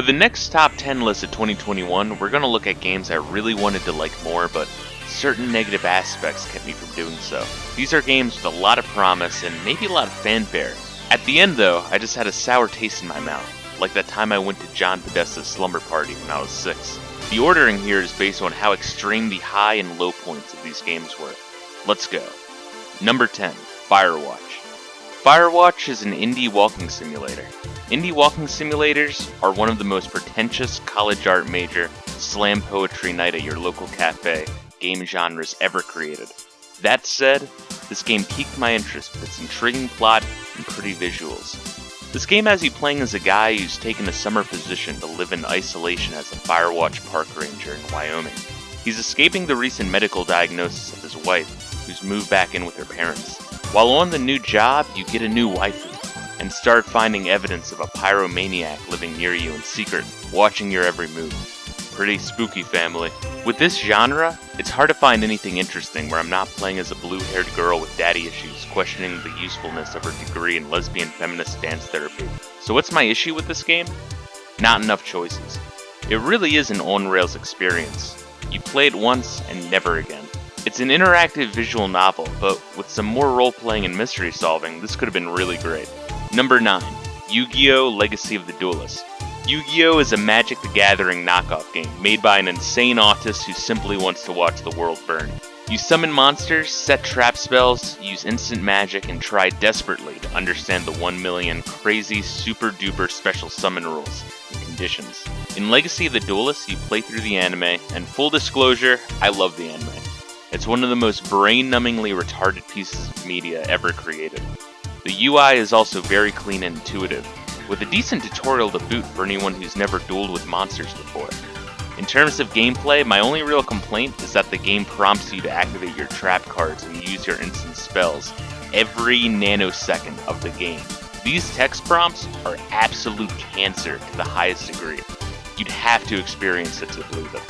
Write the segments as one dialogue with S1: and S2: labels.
S1: For the next top 10 list of 2021, we're going to look at games I really wanted to like more, but certain negative aspects kept me from doing so. These are games with a lot of promise and maybe a lot of fanfare. At the end though, I just had a sour taste in my mouth, like that time I went to John Podesta's slumber party when I was 6. The ordering here is based on how extreme the high and low points of these games were. Let's go. Number 10, Firewatch. Firewatch is an indie walking simulator. Indie walking simulators are one of the most pretentious college art major slam poetry night at your local cafe game genres ever created. That said, this game piqued my interest with its intriguing plot and pretty visuals. This game has you playing as a guy who's taken a summer position to live in isolation as a Firewatch park ranger in Wyoming. He's escaping the recent medical diagnosis of his wife, who's moved back in with her parents. While on the new job, you get a new waifu, and start finding evidence of a pyromaniac living near you in secret, watching your every move. Pretty spooky, family. With this genre, it's hard to find anything interesting where I'm not playing as a blue-haired girl with daddy issues, questioning the usefulness of her degree in lesbian feminist dance therapy. So what's my issue with this game? Not enough choices. It really is an on-rails experience. You play it once and never again. It's an interactive visual novel, but with some more role-playing and mystery solving, this could have been really great. Number 9, Yu-Gi-Oh! Legacy of the Duelist. Yu-Gi-Oh! Is a Magic the Gathering knockoff game made by an insane autist who simply wants to watch the world burn. You summon monsters, set trap spells, use instant magic, and try desperately to understand the 1 million crazy super duper special summon rules and conditions. In Legacy of the Duelist, you play through the anime, and full disclosure, I love the anime. It's one of the most brain-numbingly retarded pieces of media ever created. The UI is also very clean and intuitive, with a decent tutorial to boot for anyone who's never dueled with monsters before. In terms of gameplay, my only real complaint is that the game prompts you to activate your trap cards and use your instant spells every nanosecond of the game. These text prompts are absolute cancer to the highest degree. You'd have to experience it to believe it.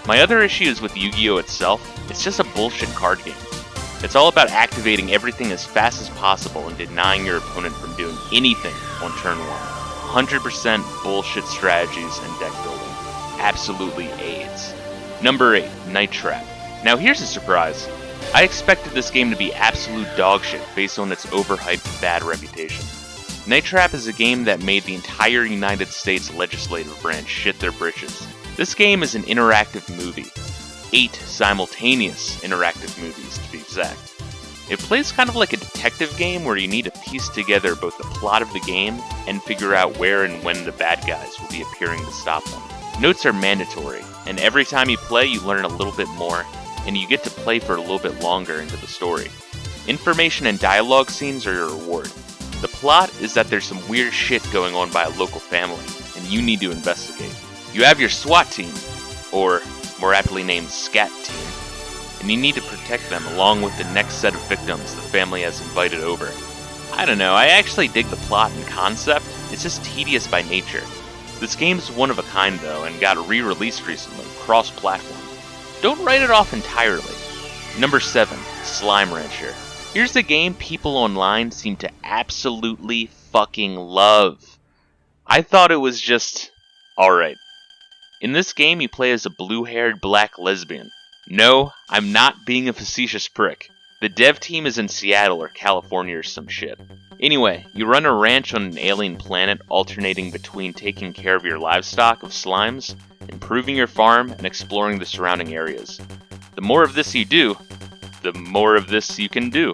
S1: My other issue is with Yu-Gi-Oh! Itself. It's just a bullshit card game. It's all about activating everything as fast as possible and denying your opponent from doing anything on turn 1. 100% bullshit strategies and deck building. Absolutely AIDS. Number 8, Night Trap. Now here's a surprise. I expected this game to be absolute dogshit based on its overhyped bad reputation. Night Trap is a game that made the entire United States legislative branch shit their britches. This game is an interactive movie. 8 simultaneous interactive movies, to be exact. It plays kind of like a detective game where you need to piece together both the plot of the game and figure out where and when the bad guys will be appearing to stop them. Notes are mandatory, and every time you play you learn a little bit more, and you get to play for a little bit longer into the story. Information and dialogue scenes are your reward. The plot is that there's some weird shit going on by a local family, and you need to investigate. You have your SWAT team, or more aptly named SCAT team, and you need to protect them along with the next set of victims the family has invited over. I don't know, I actually dig the plot and concept, it's just tedious by nature. This game's one of a kind though, and got re-released recently, cross-platform. Don't write it off entirely. Number 7, Slime Rancher. Here's a game people online seem to absolutely fucking love. I thought it was just alright. In this game, you play as a blue-haired black lesbian. No, I'm not being a facetious prick. The dev team is in Seattle or California or some shit. Anyway, you run a ranch on an alien planet, alternating between taking care of your livestock of slimes, improving your farm, and exploring the surrounding areas. The more of this you do, the more of this you can do.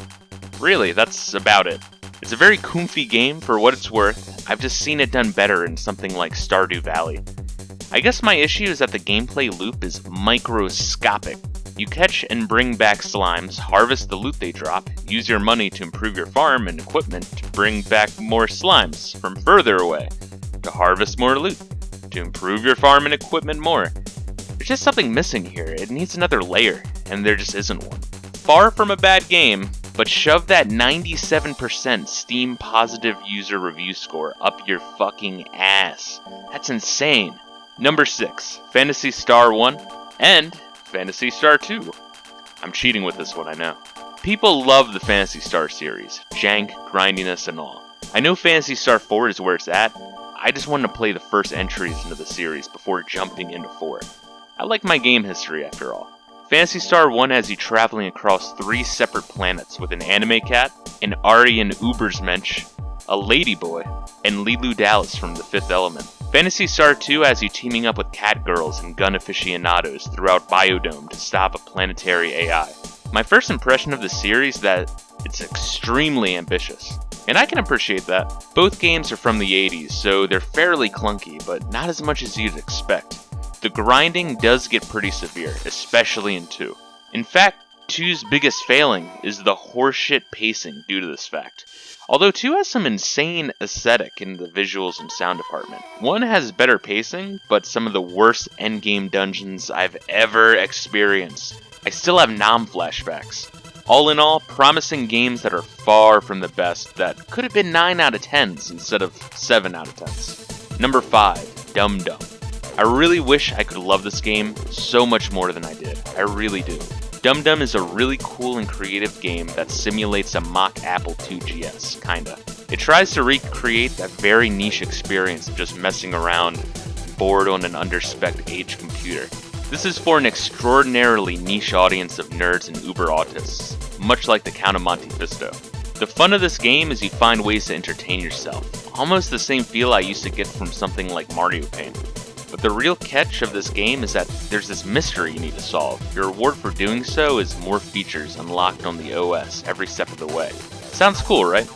S1: Really, that's about it. It's a very comfy game for what it's worth. I've just seen it done better in something like Stardew Valley. I guess my issue is that the gameplay loop is microscopic. You catch and bring back slimes, harvest the loot they drop, use your money to improve your farm and equipment to bring back more slimes from further away, to harvest more loot, to improve your farm and equipment more. There's just something missing here, it needs another layer, and there just isn't one. Far from a bad game, but shove that 97% Steam positive user review score up your fucking ass. That's insane. Number 6, Phantasy Star 1 and Phantasy Star 2. I'm cheating with this one, I know. People love the Phantasy Star series, jank, grindiness, and all. I know Phantasy Star 4 is where it's at. I just wanted to play the first entries into the series before jumping into 4. I like my game history after all. Phantasy Star 1 has you traveling across 3 separate planets with an anime cat, an Aryan Ubersmensch, a ladyboy, and Lilu Dallas from The Fifth Element. Phantasy Star 2 has you teaming up with cat girls and gun aficionados throughout Biodome to stop a planetary AI. My first impression of the series is that it's extremely ambitious, and I can appreciate that. Both games are from the 80s, so they're fairly clunky, but not as much as you'd expect. The grinding does get pretty severe, especially in 2. In fact, 2's biggest failing is the horseshit pacing due to this fact. Although 2 has some insane aesthetic in the visuals and sound department. 1 has better pacing, but some of the worst endgame dungeons I've ever experienced. I still have Nom flashbacks. All in all, promising games that are far from the best that could have been 9 out of 10s instead of 7 out of 10s. Number 5, Dum-Dum. I really wish I could love this game so much more than I did. I really do. Dum-Dum is a really cool and creative game that simulates a mock Apple II GS, kinda. It tries to recreate that very niche experience of just messing around, bored on an underspec age computer. This is for an extraordinarily niche audience of nerds and uber autists, much like the Count of Monte Fisto. The fun of this game is you find ways to entertain yourself, almost the same feel I used to get from something like Mario Paint. But the real catch of this game is that there's this mystery you need to solve. Your reward for doing so is more features unlocked on the OS every step of the way. Sounds cool, right?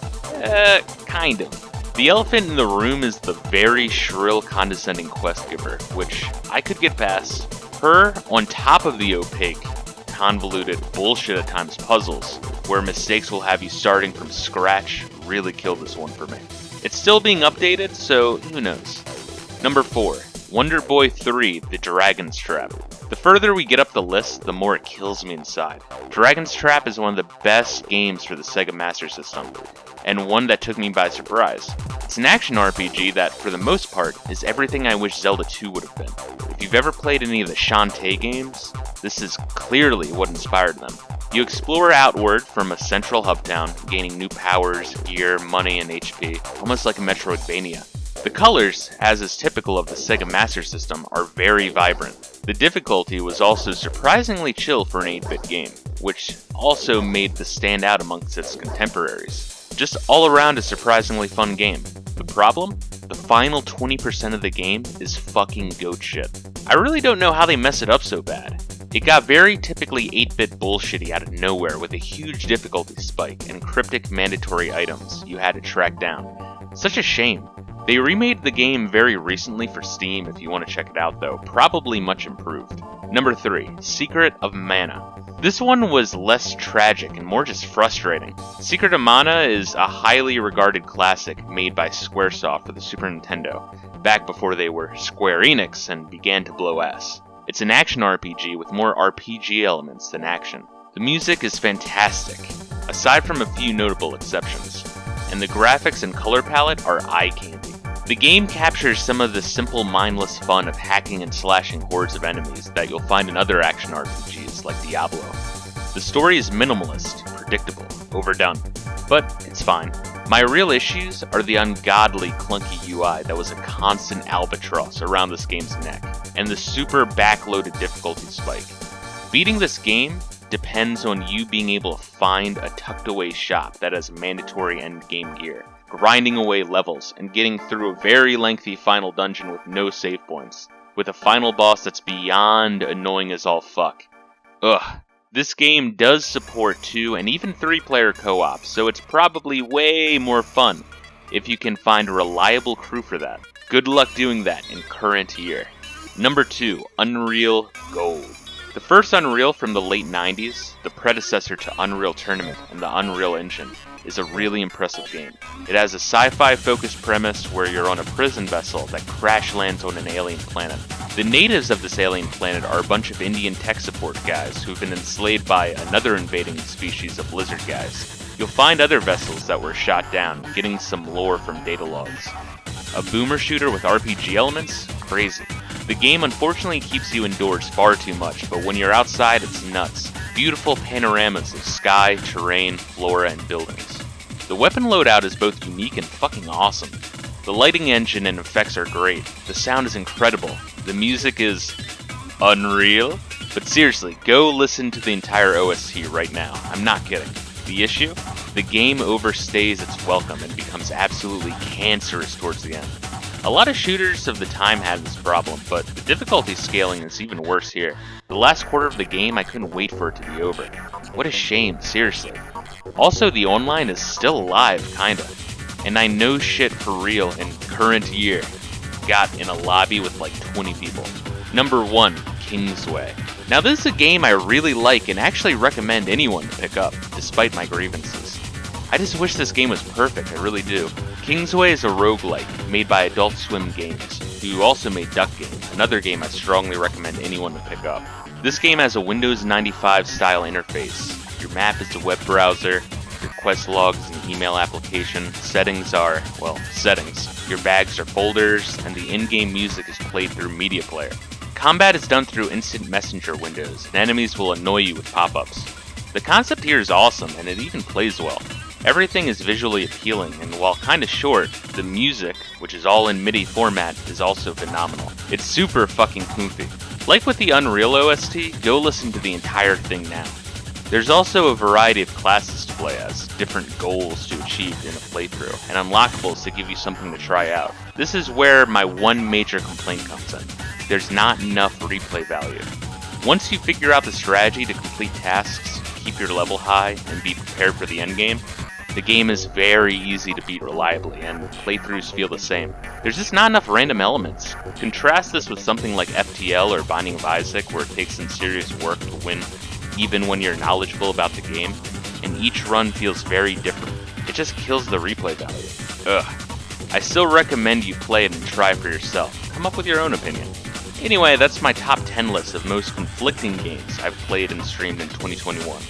S1: Kind of. The elephant in the room is the very shrill, condescending quest giver, which I could get past. Her, on top of the opaque, convoluted, bullshit at times puzzles, where mistakes will have you starting from scratch, really killed this one for me. It's still being updated, so who knows. Number 4. Wonder Boy 3, The Dragon's Trap. The further we get up the list, the more it kills me inside. Dragon's Trap is one of the best games for the Sega Master System, and one that took me by surprise. It's an action RPG that, for the most part, is everything I wish Zelda 2 would have been. If you've ever played any of the Shantae games, this is clearly what inspired them. You explore outward from a central hub town, gaining new powers, gear, money, and HP, almost like a Metroidvania. The colors, as is typical of the Sega Master System, are very vibrant. The difficulty was also surprisingly chill for an 8-bit game, which also made this stand out amongst its contemporaries. Just all around a surprisingly fun game. The problem? The final 20% of the game is fucking goat shit. I really don't know how they mess it up so bad. It got very typically 8-bit bullshitty out of nowhere with a huge difficulty spike and cryptic mandatory items you had to track down. Such a shame. They remade the game very recently for Steam if you want to check it out though, probably much improved. Number 3, Secret of Mana. This one was less tragic and more just frustrating. Secret of Mana is a highly regarded classic made by Squaresoft for the Super Nintendo, back before they were Square Enix and began to blow ass. It's an action RPG with more RPG elements than action. The music is fantastic, aside from a few notable exceptions, and the graphics and color palette are eye-candy. The game captures some of the simple, mindless fun of hacking and slashing hordes of enemies that you'll find in other action RPGs like Diablo. The story is minimalist, predictable, overdone, but it's fine. My real issues are the ungodly clunky UI that was a constant albatross around this game's neck, and the super backloaded difficulty spike. Beating this game depends on you being able to find a tucked away shop that has mandatory endgame gear, grinding away levels, and getting through a very lengthy final dungeon with no save points, with a final boss that's beyond annoying as all fuck. Ugh. This game does support 2 and even 3-player co-op, so it's probably way more fun if you can find a reliable crew for that. Good luck doing that in current year. Number 2, Unreal Gold. The first Unreal from the late 90s, the predecessor to Unreal Tournament and the Unreal Engine, is a really impressive game. It has a sci-fi focused premise where you're on a prison vessel that crash lands on an alien planet. The natives of this alien planet are a bunch of Indian tech support guys who've been enslaved by another invading species of lizard guys. You'll find other vessels that were shot down, getting some lore from data logs. A boomer shooter with RPG elements? Crazy. The game unfortunately keeps you indoors far too much, but when you're outside it's nuts. Beautiful panoramas of sky, terrain, flora, and buildings. The weapon loadout is both unique and fucking awesome. The lighting engine and effects are great. The sound is incredible. The music is unreal. But seriously, go listen to the entire OST right now. I'm not kidding. The issue? The game overstays its welcome and becomes absolutely cancerous towards the end. A lot of shooters of the time had this problem, but the difficulty scaling is even worse here. The last quarter of the game, I couldn't wait for it to be over. What a shame, seriously. Also, the online is still alive, kinda. And I know shit for real in current year. Got in a lobby with like 20 people. Number 1, Kingsway. Now this is a game I really like and actually recommend anyone to pick up, despite my grievances. I just wish this game was perfect, I really do. Kingsway is a roguelike made by Adult Swim Games, who also made Duck Game, another game I strongly recommend anyone to pick up. This game has a Windows 95 style interface. Your map is the web browser, your quest log is an email application, settings are, well, settings. Your bags are folders, and the in-game music is played through Media Player. Combat is done through instant messenger windows, and enemies will annoy you with pop-ups. The concept here is awesome, and it even plays well. Everything is visually appealing, and while kinda short, the music, which is all in MIDI format, is also phenomenal. It's super fucking comfy. Like with the Unreal OST, go listen to the entire thing now. There's also a variety of classes to play as, different goals to achieve in a playthrough, and unlockables to give you something to try out. This is where my one major complaint comes in. There's not enough replay value. Once you figure out the strategy to complete tasks, keep your level high, and be prepared for the endgame, the game is very easy to beat reliably, and playthroughs feel the same. There's just not enough random elements. Contrast this with something like FTL or Binding of Isaac, where it takes some serious work to win even when you're knowledgeable about the game, and each run feels very different. It just kills the replay value. Ugh. I still recommend you play it and try for yourself. Come up with your own opinion. Anyway, that's my top 10 list of most conflicting games I've played and streamed in 2021.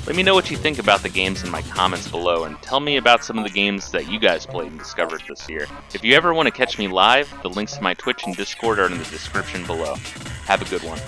S1: Let me know what you think about the games in my comments below, and tell me about some of the games that you guys played and discovered this year. If you ever want to catch me live, the links to my Twitch and Discord are in the description below. Have a good one.